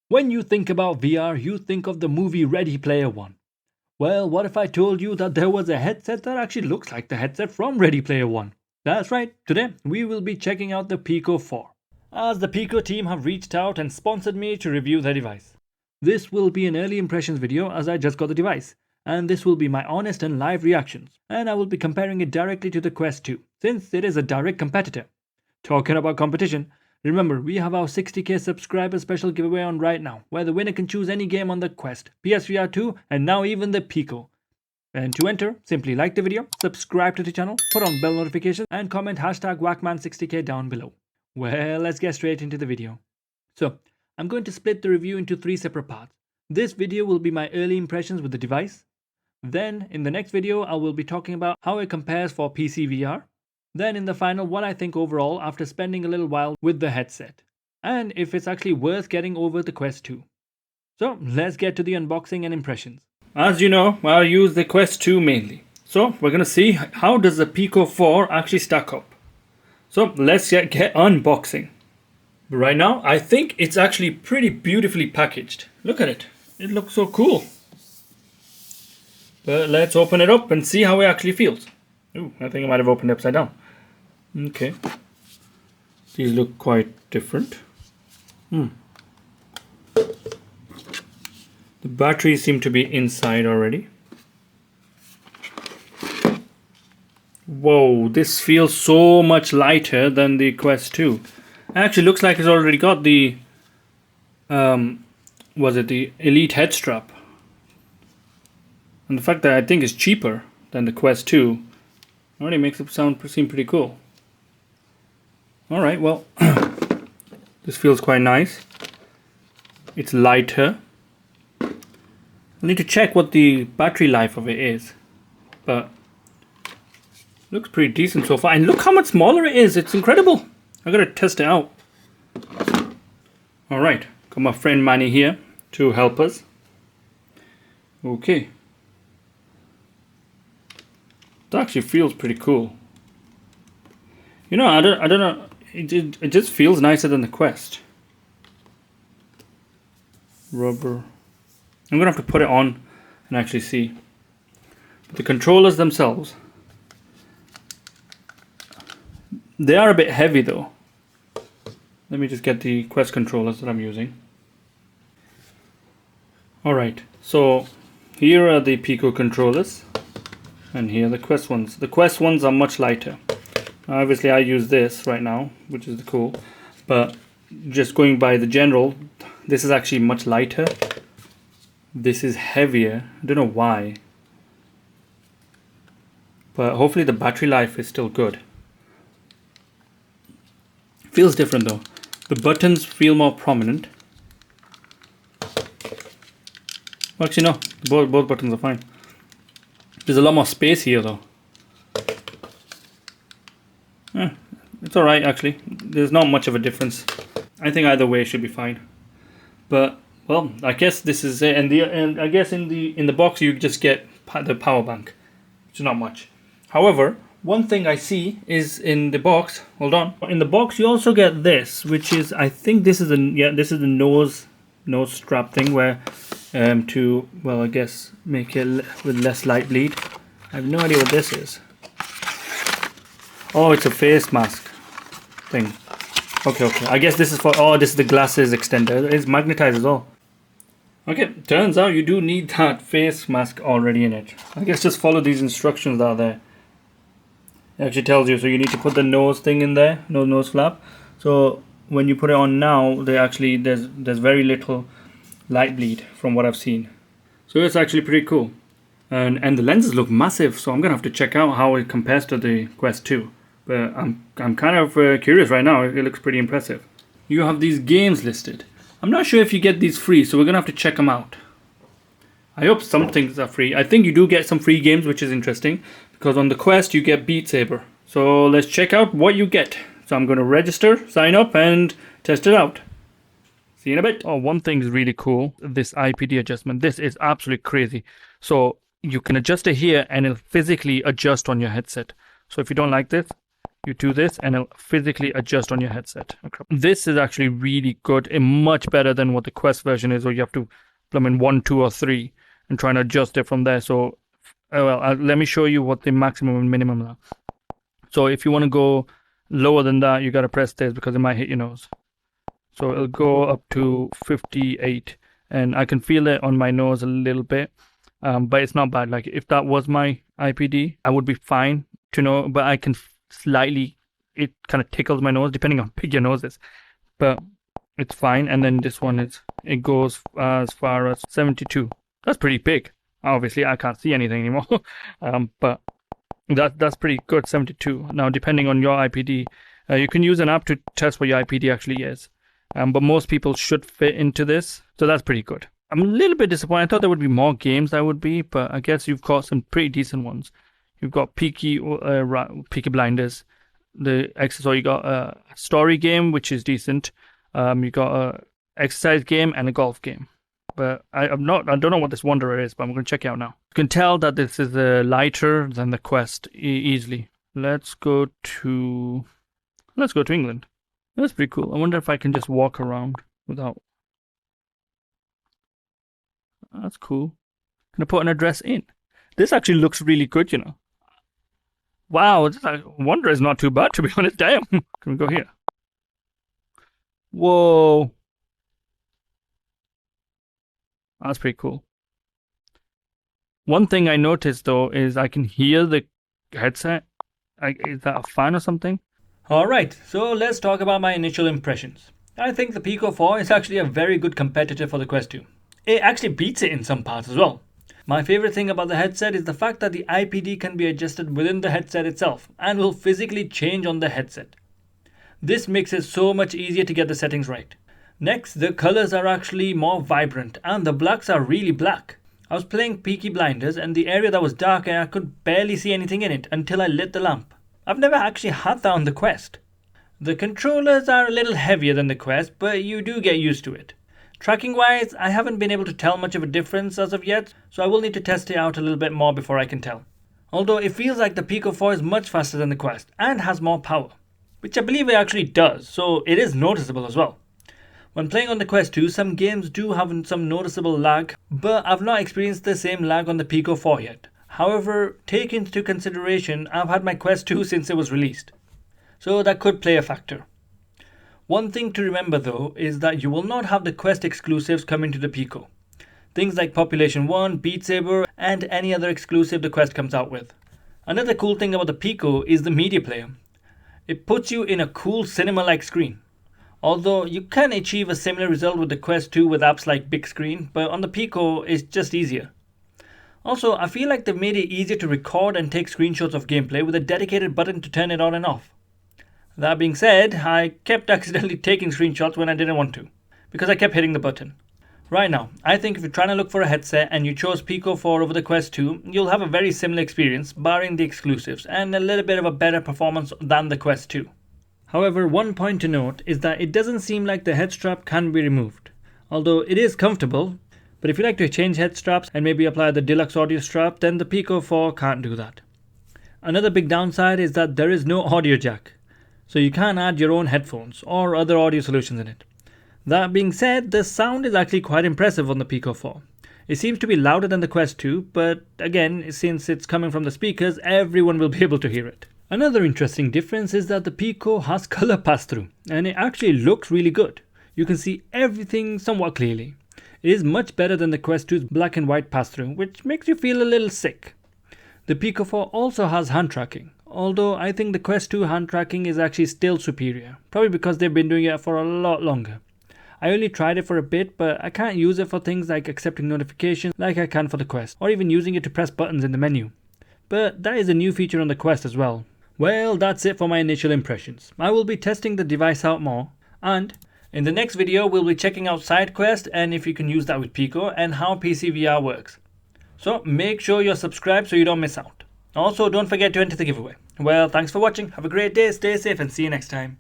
When you think about VR, you think of the movie Ready Player One. Well, what if I told you that there was a headset that actually looks like the headset from Ready Player One? That's right, today we will be checking out the PICO 4, as the PICO team have reached out and sponsored me to review the device. This will be an early impressions video as I just got the device, and this will be my honest and live reactions, and I will be comparing it directly to the Quest 2, since it is a direct competitor. Talking about competition, remember, we have our 60k subscriber special giveaway on right now, where the winner can choose any game on the Quest, PSVR 2, and now even the PICO. And to enter, simply like the video, subscribe to the channel, put on bell notifications, and comment hashtag waqman60k down below. Well, let's get straight into the video. So, I'm going to split the review into 3 separate parts. This video will be my early impressions with the device. Then, in the next video, I will be talking about how it compares for PC VR. Then in the final, what I think overall after spending a little while with the headset, and if it's actually worth getting over the Quest 2. So let's get to the unboxing and impressions. As you know, I use the Quest 2 mainly. So we're going to see how does the PICO 4 actually stack up. So let's get unboxing. But right now, I think it's actually pretty beautifully packaged. Look at it. It looks so cool. But let's open it up and see how it actually feels. Ooh, I think I might have opened it upside down. Okay. These look quite different. The batteries seem to be inside already. Whoa, this feels so much lighter than the Quest 2. It actually looks like it's already got the was it the Elite Headstrap? And the fact that I think it's cheaper than the Quest 2 already makes it seem pretty cool. Alright, well, this feels quite nice. It's lighter. I need to check what the battery life of it is. But looks pretty decent so far. And look how much smaller it is. It's incredible. I gotta test it out. Alright, got my friend Manny here to help us. Okay. It actually feels pretty cool. You know, I don't know. It just feels nicer than the Quest. Rubber. I'm gonna have to put it on and actually see. But the controllers themselves, they are a bit heavy though. Let me just get the Quest controllers that I'm using. Alright, so here are the PICO controllers. And here are the Quest ones. The Quest ones are much lighter. Obviously I use this right now, which is cool. But just going by the general, this is actually much lighter. This is heavier. I don't know why. But hopefully the battery life is still good. Feels different though. The buttons feel more prominent. Well, actually no, both buttons are fine. There's a lot more space here though. It's alright actually. There's not much of a difference. I think either way should be fine. But well, I guess this is it. And I guess in the box you just get the power bank, which is not much. However, one thing I see is in the box. Hold on. In the box you also get this, which is, I think this is the nose strap thing where to, well, I guess make it with less light bleed. I have no idea what this is. Oh, it's a face mask thing. Okay. I guess this is for, oh, this is the glasses extender. It's magnetized as well. Okay, turns out you do need that face mask already in it. I guess just follow these instructions that are there. It actually tells you, so you need to put the nose thing in there, nose flap. So when you put it on now, there's very little light bleed from what I've seen. So it's actually pretty cool. And the lenses look massive, so I'm gonna have to check out how it compares to the Quest 2. But I'm kind of curious right now. It looks pretty impressive. You have these games listed. I'm not sure if you get these free, so we're gonna have to check them out. I hope some things are free. I think you do get some free games, which is interesting, because on the Quest you get Beat Saber. So let's check out what you get. So I'm gonna register, sign up, and test it out. See you in a bit. Oh, one thing is really cool. This IPD adjustment. This is absolutely crazy. So you can adjust it here and it'll physically adjust on your headset. So if you don't like this, You do this and it'll physically adjust on your headset. Okay. This is actually really good and much better than what the Quest version is, where you have to plumb in 1, 2, or 3 and try and adjust it from there. So, let me show you what the maximum and minimum are. So if you want to go lower than that, you got to press this because it might hit your nose. So it'll go up to 58, and I can feel it on my nose a little bit, but it's not bad. Like if that was my IPD, I would be fine to know, but I can slightly, it kind of tickles my nose depending on how big your nose is, but it's fine. And then this one it goes as far as 72. That's pretty big. Obviously I can't see anything anymore, but that's pretty good. 72. Now depending on your IPD, you can use an app to test what your IPD actually is, but most people should fit into this, so that's pretty good. I'm a little bit disappointed. I thought there would be more games that would be, but I guess you've got some pretty decent ones. You've got Peaky Blinders, so you got a story game which is decent. You got a exercise game and a golf game. But I don't know what this Wanderer is, but I'm going to check it out now. You can tell that this is lighter than the Quest easily. Let's go to England. That's pretty cool. I wonder if I can just walk around without. That's cool. Can I put an address in? This actually looks really good, you know. Wow, Wanderer is not too bad, to be honest. Damn. Can we go here? Whoa. That's pretty cool. One thing I noticed though is I can hear the headset. Is that a fan or something? Alright, so let's talk about my initial impressions. I think the Pico 4 is actually a very good competitor for the Quest 2. It actually beats it in some parts as well. My favorite thing about the headset is the fact that the IPD can be adjusted within the headset itself and will physically change on the headset. This makes it so much easier to get the settings right. Next, the colors are actually more vibrant and the blacks are really black. I was playing Peaky Blinders and the area that was dark and I could barely see anything in it until I lit the lamp. I've never actually had that on the Quest. The controllers are a little heavier than the Quest, but you do get used to it. Tracking wise, I haven't been able to tell much of a difference as of yet, so I will need to test it out a little bit more before I can tell. Although it feels like the Pico 4 is much faster than the Quest and has more power, which I believe it actually does, so it is noticeable as well. When playing on the Quest 2, some games do have some noticeable lag, but I've not experienced the same lag on the Pico 4 yet. However, take into consideration I've had my Quest 2 since it was released, so that could play a factor. One thing to remember though is that you will not have the Quest exclusives coming to the Pico. Things like Population 1, Beat Saber, and any other exclusive the Quest comes out with. Another cool thing about the Pico is the media player. It puts you in a cool cinema-like screen. Although you can achieve a similar result with the Quest 2 with apps like Big Screen, but on the Pico it's just easier. Also, I feel like they've made it easier to record and take screenshots of gameplay with a dedicated button to turn it on and off. That being said, I kept accidentally taking screenshots when I didn't want to, because I kept hitting the button. Right now, I think if you're trying to look for a headset and you chose Pico 4 over the Quest 2, you'll have a very similar experience, barring the exclusives, and a little bit of a better performance than the Quest 2. However, one point to note is that it doesn't seem like the headstrap can be removed. Although it is comfortable, but if you like to change head straps and maybe apply the deluxe audio strap, then the Pico 4 can't do that. Another big downside is that there is no audio jack, so you can't add your own headphones or other audio solutions in it. That being said, the sound is actually quite impressive on the Pico 4. It seems to be louder than the Quest 2, but again, since it's coming from the speakers, everyone will be able to hear it. Another interesting difference is that the Pico has color pass-through, and it actually looks really good. You can see everything somewhat clearly. It is much better than the Quest 2's black and white pass-through, which makes you feel a little sick. The Pico 4 also has hand tracking, although I think the Quest 2 hand tracking is actually still superior, probably because they've been doing it for a lot longer. I only tried it for a bit, but I can't use it for things like accepting notifications like I can for the Quest, or even using it to press buttons in the menu. But that is a new feature on the Quest as well. Well, that's it for my initial impressions. I will be testing the device out more, and in the next video we'll be checking out SideQuest and if you can use that with Pico and how PC VR works. So make sure you're subscribed so you don't miss out. Also, don't forget to enter the giveaway. Well, thanks for watching, have a great day, stay safe and see you next time.